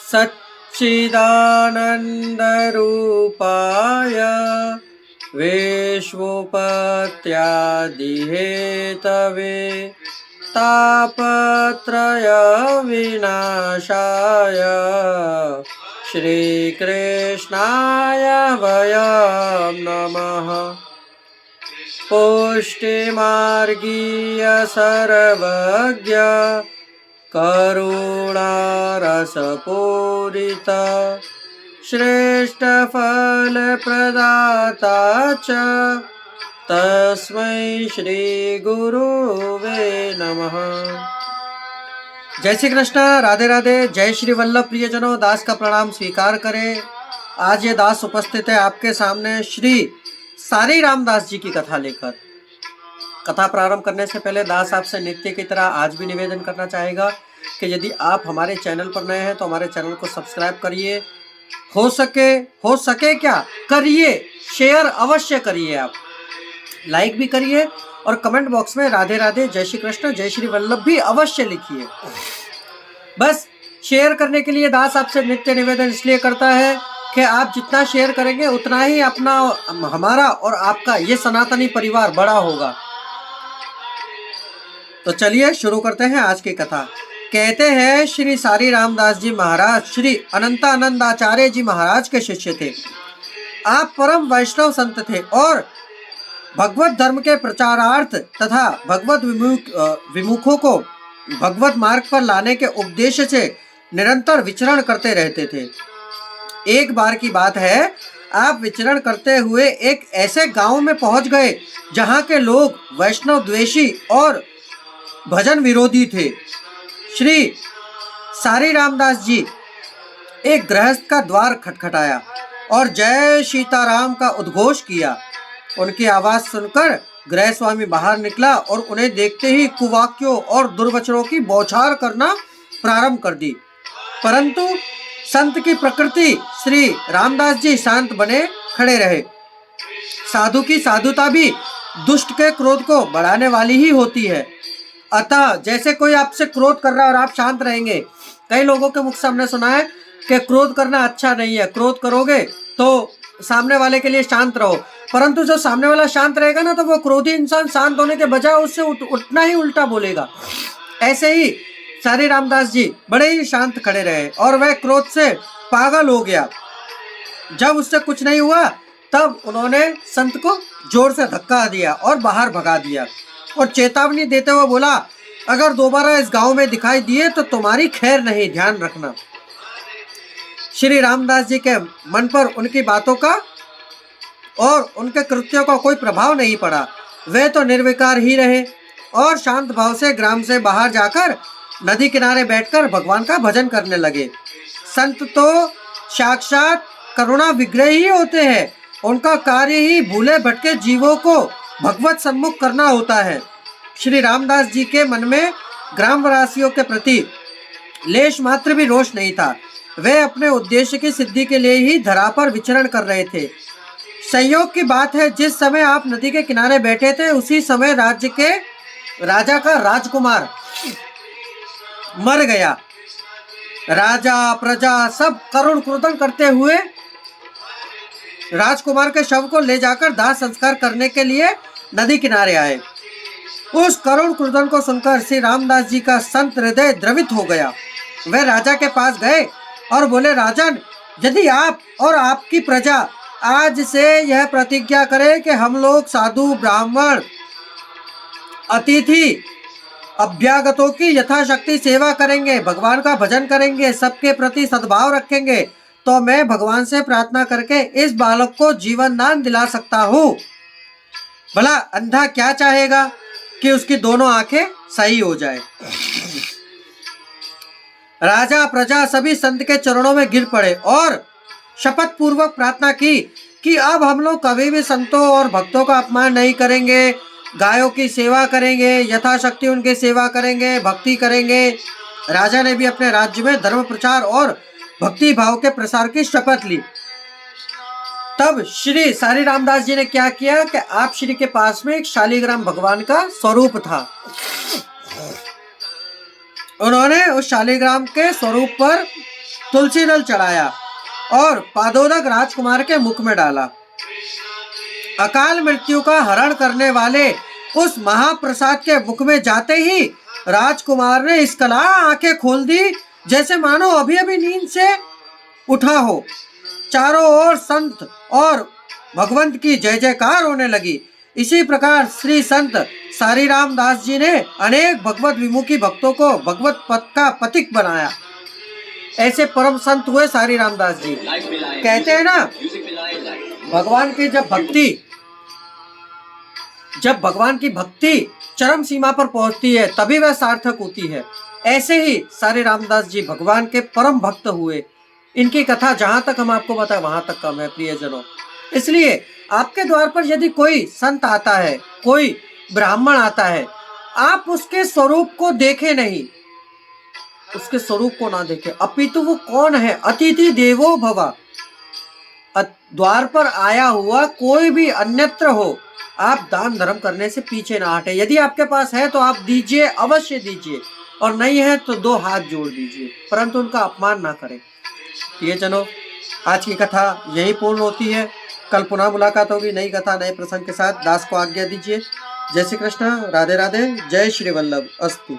सच्चिदानन्दरूपाय विश्वोपत्यादिहेतवे तापत्रयविनाशाय श्रीकृष्णाय वयं नमः। पुष्टिमार्गीय सर्वज्ञ करुणारसपूरित श्रेष्ठफलप्रदाता च तस्मै श्री गुरुवे नमः। जय श्री कृष्ण, राधे राधे। जय श्री वल्लभ प्रियजनों, दास का प्रणाम स्वीकार करें। आज ये दास उपस्थित है आपके सामने श्री सारी रामदास जी की कथा लेकर। कथा प्रारंभ करने से पहले दास आपसे नित्य की तरह आज भी निवेदन करना चाहेगा कि यदि आप हमारे चैनल पर नए हैं तो हमारे चैनल को सब्सक्राइब करिए। हो सके क्या करिए, शेयर अवश्य करिए, आप लाइक भी करिए और कमेंट बॉक्स में राधे राधे, जय श्री कृष्ण, जय श्री वल्लभ भी अवश्य लिखिए। बस शेयर करने के लिए दास आपसे नित्य निवेदन इसलिए करता है कि आप जितना शेयर करेंगे उतना ही अपना, हमारा और आपका ये सनातनी परिवार बड़ा होगा। तो चलिए शुरू करते हैं आज की कथा। कहते हैं श्री सारी रामदास जी महाराज श्री अनंतानंदाचार्य जी महाराज के शिष्य थे। आप परम वैष्णव संत थे और भगवत धर्म के प्रचारार्थ तथा भगवत विमुखों को भगवत मार्ग पर लाने के उद्देश्य से निरंतर विचरण करते रहते थे। एक बार की बात है, आप विचरण करते हुए एक ऐसे गांव में पहुंच गए जहां के लोग वैष्णव द्वेषी और भजन विरोधी थे। श्री सारी रामदास जी एक गृहस्थ का द्वार खटखटाया और जय सीताराम का उद्घोष किया। उनकी आवाज सुनकर गृह स्वामी बाहर निकला और उन्हें देखते ही कुवाक्यों और दुर्वचनों की बौछार करना प्रारंभ कर दी। परंतु संत की प्रकृति श्री रामदास जी शांत बने खड़े रहे। साधु की साधुता भी दुष्ट के क्रोध को बढ़ाने वाली ही होती है। अतः जैसे कोई आपसे क्रोध कर रहा है और आप शांत रहेंगे, कई लोगों के मुख से हमने सुना है कि क्रोध करना अच्छा नहीं है, क्रोध करोगे तो सामने वाले के लिए शांत रहो। परंतु जो सामने वाला शांत रहेगा ना, तो वो क्रोधी इंसान शांत होने के बजाय उससे उठना ही उल्टा बोलेगा। ऐसे ही सारी रामदास जी बड़े ही शांत खड़े रहे और वह क्रोध से पागल हो गया। जब उससे कुछ नहीं हुआ तब उन्होंने संत को जोर से धक्का दिया और बाहर भगा दिया और चेतावनी देते हुए बोला, अगर दोबारा इस गांव में दिखाई दिए तो तुम्हारी खैर नहीं, ध्यान रखना। श्री रामदास जी के मन पर उनकी बातों का और उनके कृत्यों का कोई प्रभाव नहीं पड़ा। वे तो निर्विकार ही रहे और शांत भाव से ग्राम से बाहर जाकर नदी किनारे बैठकर भगवान का भजन करने लगे। संत तो साक्षात करुणा विग्रह ही होते हैं। उनका कार्य ही भूले भटके जीवों को भगवत सम्मुख करना होता है। श्री रामदास जी के मन में ग्रामवासियों के प्रति लेश मात्र भी रोष नहीं था। वे अपने उद्देश्य की सिद्धि के लिए ही धरा पर विचरण कर रहे थे। संयोग की बात है, जिस समय आप नदी के किनारे बैठे थे उसी समय राज्य के राजा का राजकुमार मर गया। राजा प्रजा सब करुण क्रुदन करते हुए राजकुमार के शव को ले जाकर दाह संस्कार करने के लिए नदी किनारे आए। उस करुण क्रुदन को सुनकर श्री रामदास जी का संत हृदय द्रवित हो गया। वे राजा के पास गए और बोले, राजन, यदि आप और आपकी प्रजा आज से यह प्रतिज्ञा करें कि हम लोग साधु ब्राह्मण अतिथि अभ्यागतों की यथाशक्ति सेवा करेंगे, भगवान का भजन करेंगे, सबके प्रति सद्भाव रखेंगे, तो मैं भगवान से प्रार्थना करके इस बालक को जीवन दान दिला सकता हूँ। भला अंधा क्या चाहेगा कि उसकी दोनों आंखें सही हो जाए। राजा प्रजा सभी संत के चरणों में गिर पड़े और शपथ पूर्वक प्रार्थना की कि अब हम लोग कभी भी संतों और भक्तों का अपमान नहीं करेंगे, गायों की सेवा करेंगे, यथाशक्ति उनकी सेवा करेंगे, भक्ति करेंगे। राजा ने भी अपने राज्य में धर्म प्रचार और भक्ति भाव के प्रसार की शपथ ली। तब श्री सारी रामदास जी ने क्या किया कि आप श्री के पास में एक शालिग्राम भगवान का स्वरूप था। उन्होंने उस शालिग्राम के स्वरूप पर तुलसी दल चढ़ाया और पादोदक राजकुमार के मुख में डाला। अकाल मृत्यु का हरण करने वाले उस महाप्रसाद के मुख में जाते ही राजकुमार ने इस कला आंखें खोल दी, जैसे मानो अभी अभी नींद से उठा हो। चारों ओर संत और भगवंत की जय जयकार होने लगी। इसी प्रकार श्री संत सारीराम दास जी ने अनेक भगवत विमुखी भक्तों को भगवत पथ का पथिक बनाया। ऐसे परम संत हुए सारीराम दास जी। कहते हैं ना, भगवान की जब भगवान की भक्ति चरम सीमा पर पहुंचती है तभी वह सार्थक होती है। ऐसे ही सारे रामदास जी भगवान के परम भक्त हुए। इनकी कथा जहां तक हम आपको बताएं वहां तक कम है प्रियजनों। इसलिए आपके द्वार पर यदि कोई संत आता है, कोई ब्राह्मण आता है, आप उसके स्वरूप को देखें नहीं, उसके स्वरूप को ना देखें, अपितु वो कौन है। अतिथि देवो भव। द्वार पर आया हुआ कोई भी अन्यत्र हो, आप दान धर्म करने से पीछे ना हटे। यदि आपके पास है तो आप दीजिए, अवश्य दीजिए, और नहीं है तो दो हाथ जोड़ दीजिए, परंतु उनका अपमान ना करें। ये जनो, आज की कथा यही पूर्ण होती है। कल पुनः मुलाकात होगी नई कथा नए प्रसंग के साथ। दास को आज्ञा दीजिए। जय श्री कृष्ण, राधे राधे, जय श्री वल्लभ, अस्तु।